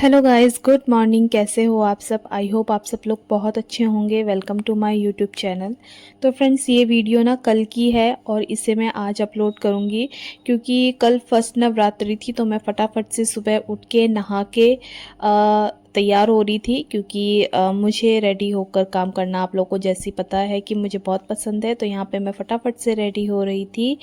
Hello guys, good morning. कैसे हो आप सब? आई होप आप सब लोग बहुत अच्छे होंगे। Welcome to my YouTube channel. तो फ्रेंड्स, ये वीडियो ना कल की है और इसे मैं आज अपलोड करूँगी क्योंकि कल फर्स्ट नवरात्रि थी। तो मैं फटाफट से सुबह उठ के नहा के तैयार हो रही थी क्योंकि मुझे रेडी होकर काम करना आप लोगों को जैसी पता है कि मुझे बहुत पसंद है। तो यहाँ पे मैं फटाफट से रेडी हो रही थी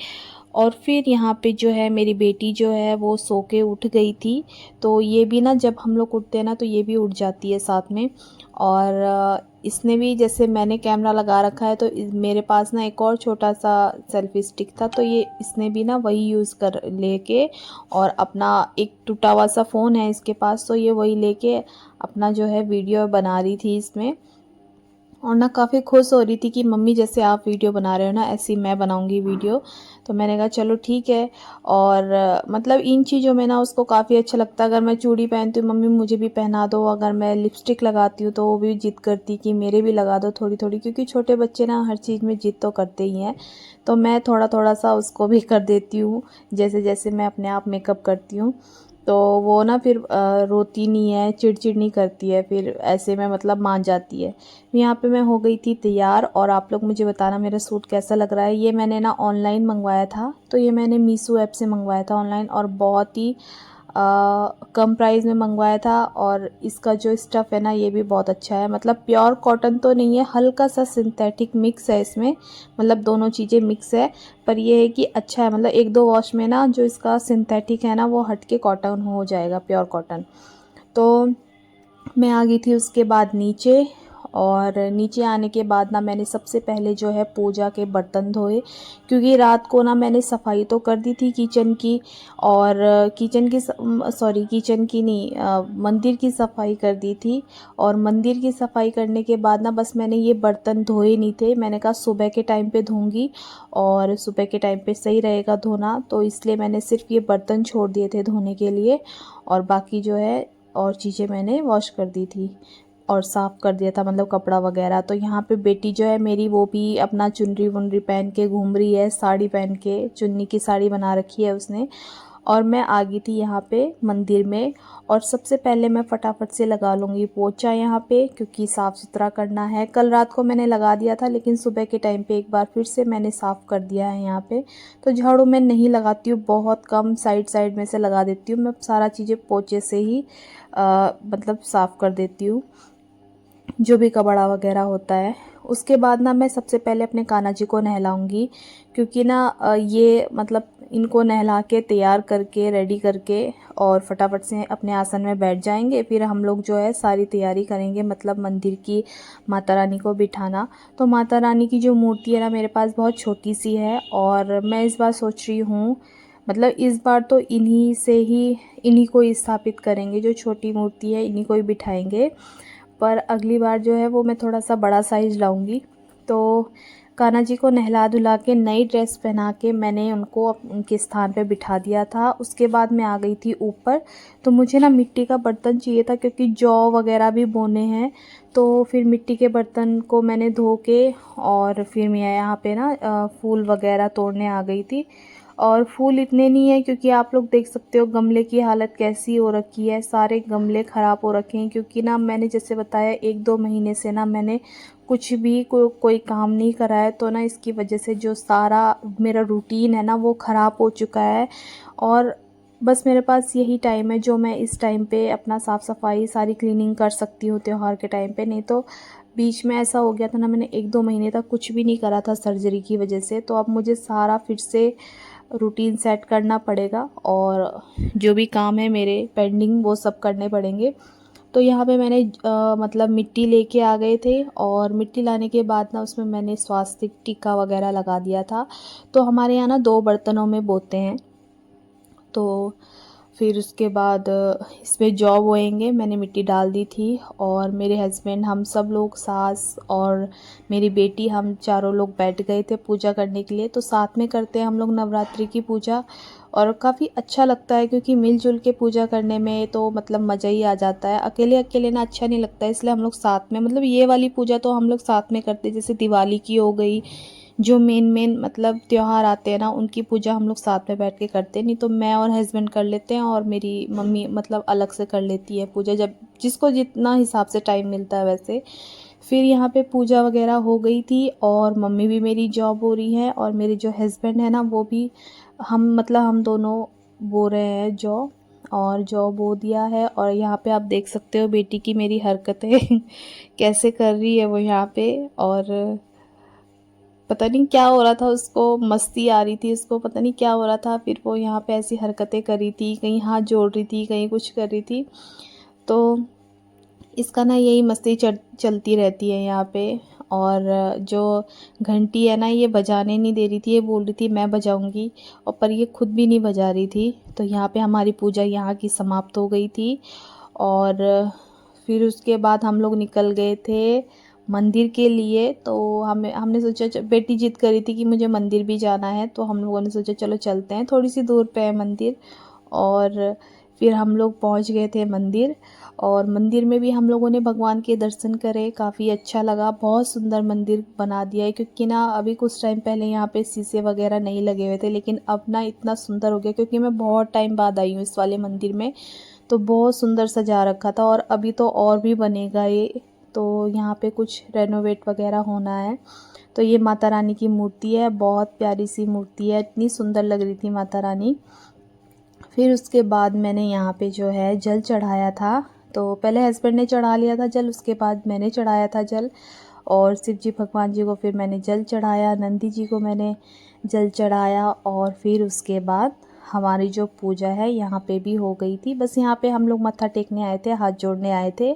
और फिर यहाँ पे जो है मेरी बेटी जो है वो सो के उठ गई थी। तो ये भी ना, जब हम लोग उठते हैं ना तो ये भी उठ जाती है साथ में। और इसने भी, जैसे मैंने कैमरा लगा रखा है तो मेरे पास ना एक और छोटा सा सेल्फी स्टिक था, तो ये इसने भी ना वही यूज़ कर लेके, और अपना एक टूटा हुआ सा फ़ोन है इसके पास, तो ये वही लेके अपना जो है वीडियो बना रही थी इसमें। और ना काफ़ी खुश हो रही थी कि मम्मी जैसे आप वीडियो बना रहे हो ना ऐसी मैं बनाऊंगी वीडियो। तो मैंने कहा चलो ठीक है। और मतलब इन चीज़ों में ना उसको काफ़ी अच्छा लगता है। अगर मैं चूड़ी पहनती हूँ, मम्मी मुझे भी पहना दो। अगर मैं लिपस्टिक लगाती हूँ तो वो भी जिद करती कि मेरे भी लगा दो थोड़ी थोड़ी, क्योंकि छोटे बच्चे ना हर चीज़ में जिद तो करते ही हैं। तो मैं थोड़ा थोड़ा सा उसको भी कर देती हूँ, जैसे जैसे मैं अपने आप मेकअप करती हूँ। तो वो ना फिर रोती नहीं है, चिड़चिड़ नहीं करती है, फिर ऐसे में मतलब मान जाती है। यहाँ पे मैं हो गई थी तैयार। और आप लोग मुझे बताना मेरा सूट कैसा लग रहा है। ये मैंने ना ऑनलाइन मंगवाया था, तो ये मैंने मीशो ऐप से मंगवाया था ऑनलाइन, और बहुत ही कम प्राइस में मंगवाया था। और इसका जो स्टफ़ है ना ये भी बहुत अच्छा है। मतलब प्योर कॉटन तो नहीं है, हल्का सा सिंथेटिक मिक्स है इसमें, मतलब दोनों चीज़ें मिक्स है। पर ये है कि अच्छा है, मतलब एक दो वॉश में ना जो इसका सिंथेटिक है ना वो हट के कॉटन हो जाएगा, प्योर कॉटन। तो मैं आ गई थी उसके बाद नीचे। और नीचे आने के बाद ना मैंने सबसे पहले जो है पूजा के बर्तन धोए, क्योंकि रात को ना मैंने सफाई तो कर दी थी किचन की। और किचन की नहीं, मंदिर की सफाई कर दी थी। और मंदिर की सफाई करने के बाद ना बस मैंने ये बर्तन धोए नहीं थे। मैंने कहा सुबह के टाइम पे धोऊंगी और सुबह के टाइम पे सही रहेगा धोना, तो इसलिए मैंने सिर्फ ये बर्तन छोड़ दिए थे धोने के लिए। और बाकी जो है और चीज़ें मैंने वॉश कर दी थी और साफ़ कर दिया था, मतलब कपड़ा वगैरह। तो यहाँ पे बेटी जो है मेरी वो भी अपना चुनरी वुनरी पहन के घूम रही है, साड़ी पहन के, चुन्नी की साड़ी बना रखी है उसने। और मैं आ गई थी यहाँ पे मंदिर में। और सबसे पहले मैं फटाफट से लगा लूँगी पोछा यहाँ पे, क्योंकि साफ़ सुथरा करना है। कल रात को मैंने लगा दिया था, लेकिन सुबह के टाइम पे एक बार फिर से मैंने साफ़ कर दिया है यहाँ पे। तो झाड़ू मैं नहीं लगाती हूँ, बहुत कम साइड साइड में से लगा देती हूँ। मैं सारा चीज़ें पोछे से ही मतलब साफ़ कर देती हूँ, जो भी कबाड़ा वगैरह होता है। उसके बाद ना मैं सबसे पहले अपने कान्हा जी को नहलाऊंगी, क्योंकि ना ये मतलब इनको नहला के तैयार करके रेडी करके और फटाफट से अपने आसन में बैठ जाएंगे। फिर हम लोग जो है सारी तैयारी करेंगे, मतलब मंदिर की माता रानी को बिठाना। तो माता रानी की जो मूर्ति है ना मेरे पास बहुत छोटी सी है, और मैं इस बार सोच रही हूँ, मतलब इस बार तो इन्हीं को ही स्थापित करेंगे। जो छोटी मूर्ति है इन्हीं को ही बिठाएंगे, पर अगली बार जो है वो मैं थोड़ा सा बड़ा साइज़ लाऊंगी। तो कान्हा जी को नहला धुला के नई ड्रेस पहना के मैंने उनको उनके स्थान पे बिठा दिया था। उसके बाद मैं आ गई थी ऊपर। तो मुझे ना मिट्टी का बर्तन चाहिए था, क्योंकि जौ वगैरह भी बोने हैं। तो फिर मिट्टी के बर्तन को मैंने धो के, और फिर मैं यहाँ पे ना फूल वगैरह तोड़ने आ गई थी। और फूल इतने नहीं है, क्योंकि आप लोग देख सकते हो गमले की हालत कैसी हो रखी है। सारे गमले ख़राब हो रखे हैं, क्योंकि ना मैंने जैसे बताया 1-2 महीने से ना मैंने कुछ भी कोई काम नहीं करा है। तो ना इसकी वजह से जो सारा मेरा रूटीन है ना वो ख़राब हो चुका है। और बस मेरे पास यही टाइम है जो मैं इस टाइम पे अपना साफ़ सफाई सारी क्लीनिंग कर सकती हूँ त्यौहार के टाइम पे। नहीं तो बीच में ऐसा हो गया था ना, मैंने 1-2 महीने तक कुछ भी नहीं करा था सर्जरी की वजह से। तो अब मुझे सारा फिर से रूटीन सेट करना पड़ेगा, और जो भी काम है मेरे पेंडिंग वो सब करने पड़ेंगे। तो यहाँ पे मैंने मतलब मिट्टी लेके आ गए थे, और मिट्टी लाने के बाद ना उसमें मैंने स्वास्तिक टीका वगैरह लगा दिया था। तो हमारे यहाँ ना 2 बर्तनों में बोते हैं। तो फिर उसके बाद इसमें जौ बोएंगे। मैंने मिट्टी डाल दी थी, और मेरे हस्बैंड, हम सब लोग, सास और मेरी बेटी, हम चारों लोग बैठ गए थे पूजा करने के लिए। तो साथ में करते हैं हम लोग नवरात्रि की पूजा, और काफ़ी अच्छा लगता है, क्योंकि मिलजुल के पूजा करने में तो मतलब मज़ा ही आ जाता है। अकेले अकेले ना अच्छा नहीं लगता है, इसलिए हम लोग साथ में, मतलब ये वाली पूजा तो हम लोग साथ में करते हैं। जैसे दिवाली की हो गई, जो मेन मतलब त्योहार आते हैं ना, उनकी पूजा हम लोग साथ में बैठ के करते हैं। नहीं तो मैं और हस्बैंड कर लेते हैं और मेरी मम्मी मतलब अलग से कर लेती है पूजा, जब जिसको जितना हिसाब से टाइम मिलता है वैसे। फिर यहाँ पे पूजा वगैरह हो गई थी और मम्मी भी मेरी जॉब हो रही है और मेरे जो हस्बैंड है ना वो भी, हम दोनों बो रहे हैं जॉब, और जॉब बो दिया है। और यहाँ पे आप देख सकते हो बेटी की मेरी हरकतें कैसे कर रही है वो यहाँ पे। और पता नहीं क्या हो रहा था उसको, मस्ती आ रही थी उसको, पता नहीं क्या हो रहा था। फिर वो यहाँ पे ऐसी हरकतें कर रही थी, कहीं हाथ जोड़ रही थी, कहीं कुछ कर रही थी। तो इसका ना यही मस्ती चलती रहती है यहाँ पे। और जो घंटी है ना, ये बजाने नहीं दे रही थी, ये बोल रही थी मैं बजाऊंगी, और पर ये खुद भी नहीं बजा रही थी। तो यहाँ पे हमारी पूजा यहाँ की समाप्त हो गई थी। और फिर उसके बाद हम लोग निकल गए थे मंदिर के लिए। तो हमने सोचा, बेटी जिद करी थी कि मुझे मंदिर भी जाना है, तो हम लोगों ने सोचा चलो चलते हैं, थोड़ी सी दूर पे है मंदिर। और फिर हम लोग पहुंच गए थे मंदिर, और मंदिर में भी हम लोगों ने भगवान के दर्शन करे, काफ़ी अच्छा लगा। बहुत सुंदर मंदिर बना दिया है, क्योंकि ना अभी कुछ टाइम पहले यहाँ पे शीशे वगैरह नहीं लगे हुए थे, लेकिन अब ना इतना सुंदर हो गया, क्योंकि मैं बहुत टाइम बाद आई हूँ इस वाले मंदिर में। तो बहुत सुंदर सजा रखा था, और अभी तो और भी बनेगा ये। तो यहाँ पे कुछ रेनोवेट वगैरह होना है। तो ये माता रानी की मूर्ति है, बहुत प्यारी सी मूर्ति है, इतनी सुंदर लग रही थी माता रानी। फिर उसके बाद मैंने यहाँ पे जो है जल चढ़ाया था। तो पहले हस्बैंड ने चढ़ा लिया था जल, उसके बाद मैंने चढ़ाया था जल। और शिव जी भगवान जी को फिर मैंने जल चढ़ाया, नंदी जी को मैंने जल चढ़ाया। और फिर उसके बाद हमारी जो पूजा है यहाँ पे भी हो गई थी। बस यहाँ पे हम लोग मत्था टेकने आए थे, हाथ जोड़ने आए थे।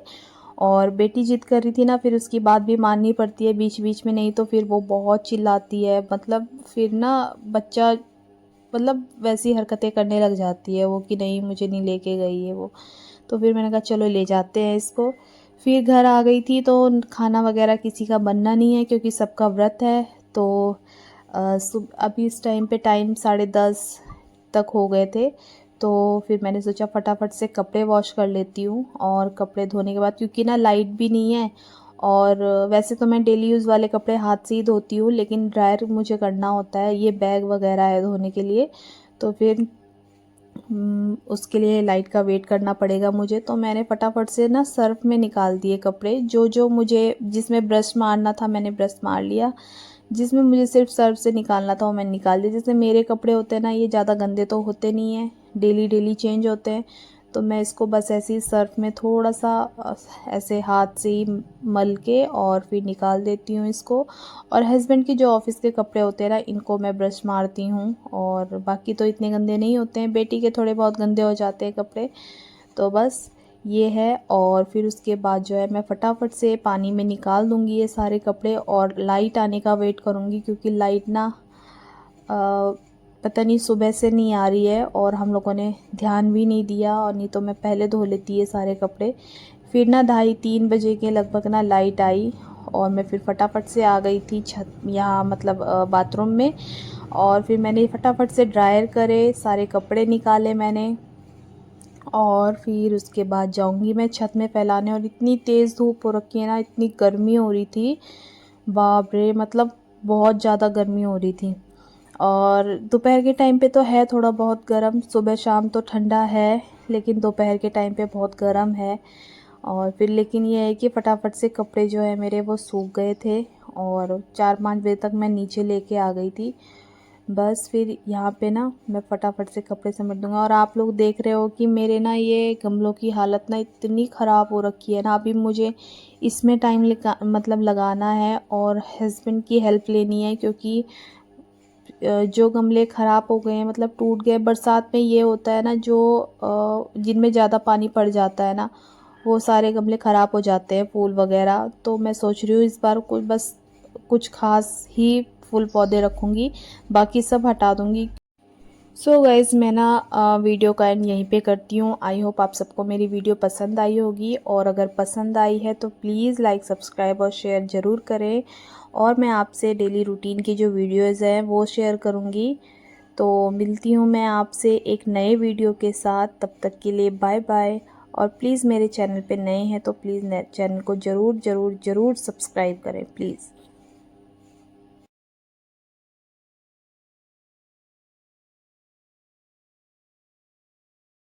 और बेटी जिद कर रही थी ना, फिर उसकी बात भी माननी पड़ती है बीच बीच में, नहीं तो फिर वो बहुत चिल्लाती है। मतलब फिर ना बच्चा वैसी हरकतें करने लग जाती है वो, कि नहीं मुझे नहीं लेके गई है वो। तो फिर मैंने कहा चलो ले जाते हैं इसको। फिर घर आ गई थी, तो खाना वगैरह किसी का बनना नहीं है, क्योंकि सबका व्रत है। तो अभी इस टाइम पे टाइम 10:30 तक हो गए थे। तो फिर मैंने सोचा फटाफट से कपड़े वॉश कर लेती हूँ। और कपड़े धोने के बाद, क्योंकि ना लाइट भी नहीं है, और वैसे तो मैं डेली यूज़ वाले कपड़े हाथ से ही धोती हूँ, लेकिन ड्रायर मुझे करना होता है, ये बैग वगैरह है धोने के लिए। तो फिर उसके लिए लाइट का वेट करना पड़ेगा मुझे। तो मैंने फटाफट से ना सर्फ में निकाल दिए कपड़े, जो जो मुझे, जिसमें ब्रश मारना था मैंने ब्रश मार लिया, जिसमें मुझे सिर्फ सर्फ से निकालना था वो मैंने निकाल दिया। जैसे मेरे कपड़े होते हैं ना, ये ज़्यादा गंदे तो होते नहीं हैं, डेली डेली चेंज होते हैं। तो मैं इसको बस ऐसे ही सर्फ में थोड़ा सा ऐसे हाथ से ही मल के और फिर निकाल देती हूँ इसको। और हस्बैंड के जो ऑफिस के कपड़े होते हैं ना, इनको मैं ब्रश मारती हूँ, और बाकी तो इतने गंदे नहीं होते हैं। बेटी के थोड़े बहुत गंदे हो जाते हैं कपड़े। तो बस ये है। और फिर उसके बाद जो है मैं फटाफट से पानी में निकाल दूँगी ये सारे कपड़े, और लाइट आने का वेट करूँगी, क्योंकि लाइट ना पता नहीं सुबह से नहीं आ रही है, और हम लोगों ने ध्यान भी नहीं दिया, और नहीं तो मैं पहले धो लेती ये सारे कपड़े। फिर ना 2:30-3 बजे के लगभग ना लाइट आई, और मैं फिर फटाफट से आ गई थी छत यहाँ बाथरूम में। और फिर मैंने फटाफट से ड्रायर करे, सारे कपड़े निकाले मैंने। और फिर उसके बाद जाऊंगी मैं छत में फैलाने, और इतनी तेज़ धूप हो रखी है ना, इतनी गर्मी हो रही थी, बाप रे, बहुत ज़्यादा गर्मी हो रही थी। और दोपहर के टाइम पे तो है थोड़ा बहुत गर्म, सुबह शाम तो ठंडा है, लेकिन दोपहर के टाइम पे बहुत गर्म है। और फिर लेकिन ये है कि फटाफट से कपड़े जो है मेरे वो सूख गए थे, और 4-5 बजे तक मैं नीचे लेके आ गई थी। बस फिर यहाँ पे ना मैं फटाफट से कपड़े समेट दूँगा। और आप लोग देख रहे हो कि मेरे ना ये गमलों की हालत ना इतनी ख़राब हो रखी है ना, अभी मुझे इसमें टाइम लगाना है, और हस्बैंड की हेल्प लेनी है, क्योंकि जो गमले ख़राब हो गए हैं, टूट गए। बरसात में ये होता है ना, जो जिनमें ज़्यादा पानी पड़ जाता है ना, वो सारे गमले ख़राब हो जाते हैं, फूल वगैरह। तो मैं सोच रही हूँ इस बार कुछ खास ही फूल पौधे रखूँगी, बाकी सब हटा दूँगी। सो गाइज़, मैं ना वीडियो का एंड यहीं पे करती हूँ। आई होप आप सबको मेरी वीडियो पसंद आई होगी, और अगर पसंद आई है तो प्लीज़ लाइक, सब्सक्राइब और शेयर ज़रूर करें। और मैं आपसे डेली रूटीन की जो वीडियोज़ हैं वो शेयर करूँगी। तो मिलती हूँ मैं आपसे एक नए वीडियो के साथ, तब तक के लिए बाय बाय। और प्लीज़ मेरे चैनल पे नए हैं तो प्लीज़ चैनल को ज़रूर ज़रूर ज़रूर सब्सक्राइब करें प्लीज़।